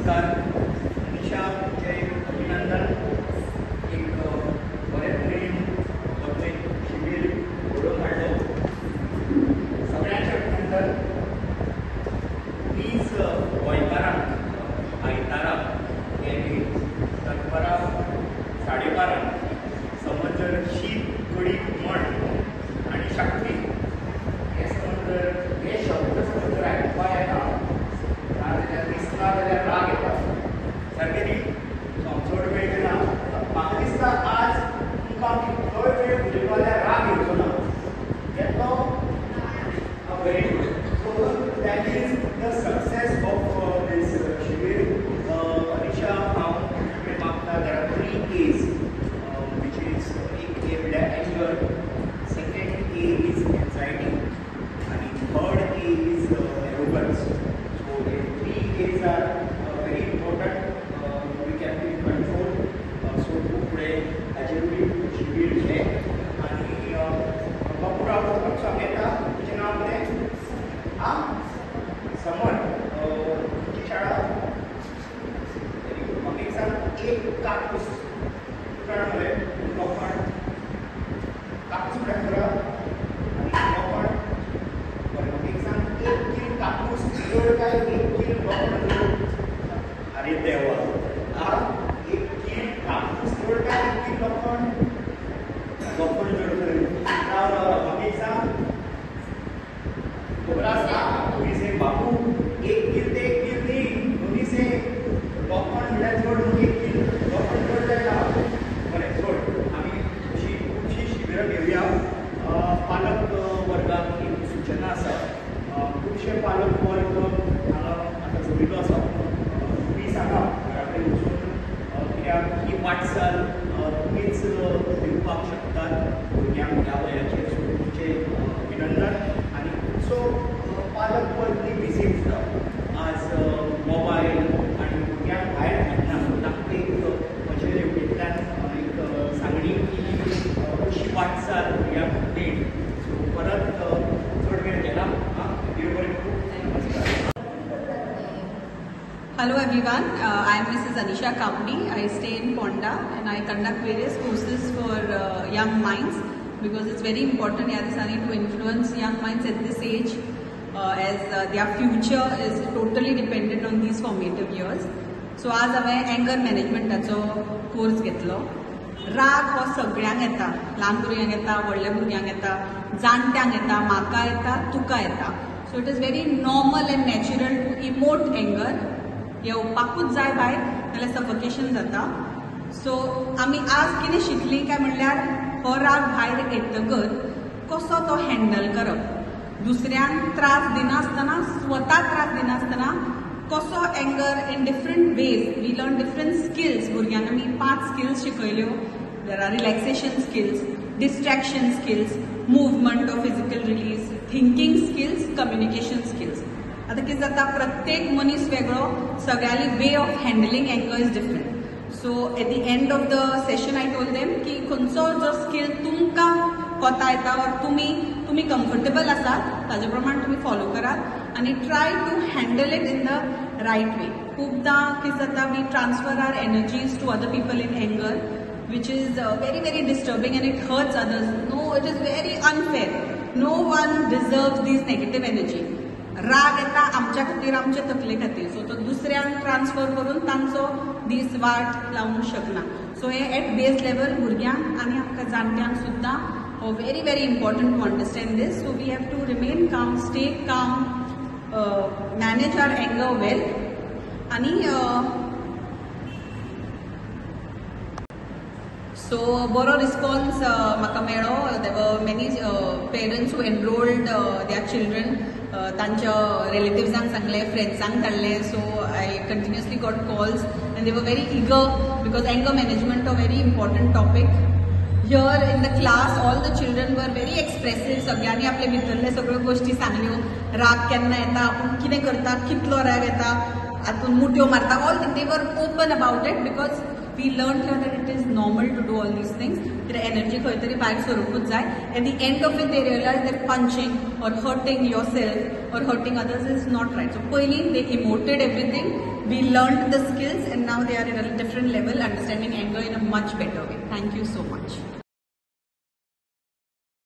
नमस्कार. अनिशा जय अभिनंदन. एक बऱ्या तरेन आमचें शिबीर घडोवन हाडलो. सगळ्यांच्या नंतर 20 गोंयकारांक आयताराक हे दनपारां 12:30 समज जर शीत कडी म्हण आनी शाक्ती हे समज जर हे शब्द समज जर आयकपा येता नाजाल्यार दिसता जाल्यार राग येता सारकें न्ही. चड वेळ घेना. म्हाका दिसता आज तुमकां कितलोय वेळ उलयलो जाल्यार राग येवचो ना. येतलो very good. So that is the success of this शिबीर. अनिशा हांव तुमचे मागता there are 3 A's which is एक A म्हळ्यार anger, second A is anxiety आणि third A is arrogance. So the 3 A's are very important. We can be in control. So खूप फुडें हाजेरूय शिबीर घे आनी बापूर हांव तुमकां सांगता तुजें नांव कितें? आं समर. तुमची शाळा? Very good. म्हाका एक सांग, एक कापूस तुका मरे लोखंड कापूस म्हळ्यार खरा आनी लोखंड. बरें म्हाका एक सांग, 1 कील कापूस जड काय 1 कील लोखंड जड? अरे देवा. आं 1 कील कापूस जड काय 1 कील लोखंड? लोखंड जड खरें. राव राव राव म्हाका एक सांग, खबर आसा तुमी से बापू 1 कील ते 1 कील न्ही. तुमी से लोखंड म्हळ्यार जड न्हू. 1 कील लोखंड जड जायना. बरें सोड. आमी अशी खुबशी शिबिरां घेवया. पालक वर्गाक एक सूचना आसा. खुबशे पालक वर्ग हांगा आतां जोडिल्लो आसा. तुमी सांगा घरा कडेन वचून कित्याक ही वाटचाल तुमीच दिवपाक शकतात भुरग्यांक ह्या वयाचेर. सो तुमचें अभिनंदन. आनी खुबसो पालक वर्ग बिजी उरता आज मोबायल आनी भुरग्यांक भायर हाडना. सो तांकां एक म्हजे रेवटेंतल्यान एक सांगणी की अशी वाटचाल भुरग्यां खातीर. सो परत चड वेळ घेना. देव बरें करूं. नमस्कार. Hello everyone, I am Mrs. Anisha Kapni. I stay in Ponda and I conduct various courses for young minds because it's very important to influence young minds at this age as their future is totally dependent on these formative years. So आज हांवें anger मॅनेजमेंटाचो course घेतलो. राग हो सगळ्यांक येता. ल्हान भुरग्यांक येता, व्हडल्या भुरग्यांक येता, जाणट्यांक येता, म्हाका येता, तुका येता. So it is very normal and natural to emote anger. येवपाकूच जाय भायर नाल्यार सफोकेशन जाता. सो आमी आज कितें शिकलीं काय म्हणल्यार हो राग भायर येतकच कसो तो हँडल करप. दुसऱ्यांक त्रास दिनासतना, स्वता त्रास दिनासतना कसो anger in different ways. We learn different skills. भुरग्यांक आमी 5 स्किल्स शिकयल्यो. There are relaxation skills, distraction skills, movement of physical release, thinking skills, communication skills. आता कितें जाता प्रत्येक मनीस वेगळो. सगळ्यांनी way of handling anger is different. So at the end of the session I told them की खंयचो जो स्किल तुमकां कोता येता और तुमी कम्फर्टेबल आसात ताजे प्रमाण तुमी फॉलो करात आनी try to handle it in the right way. खूबदां कितें जाता we transfer our energies to other people in anger which is very very disturbing and it hurts others. No, it is very unfair. No one deserves this negative energy. राग येता आमच्या खातीर, आमच्या तकले खातीर. सो तो दुसऱ्यांक ट्रान्सफर करून तांचो दीस वाट लावूंक शकना. सो हे एट बेस लेवल भुरग्यांक आनी आमकां जाणट्यांक सुद्दां हो very very important to understand this. So we have to remain calm, stay calm, manage our anger well. आनी सो बरो रिस्पॉन्स म्हाका मेळ्ळो. There were many parents who enrolled their children. तांच्या रिलेटिव्जांक सांगले, फ्रेंड्सांक धाडले. So I continuously got calls and they were very eager because anger management a very important topic. Here in the class all the children were very expressive. सगळ्यांनी आपले भितरले सगळ्यो गोश्टी सांगल्यो. राग केन्ना येता, आपूण कितें करता, कितलो राग येता, हातून मुट्यो मारता, ऑल दे वर open about it because we learned here that it is normal to do all these things. Their energy खंय तरी भायर सरूंकूच जाय. At the end of it, they realize that punching or hurting yourself or hurting others is not right. So पयलीं they emoted everything. We learned the skills and now they are at a different level, understanding anger in a much better way. Thank you so much.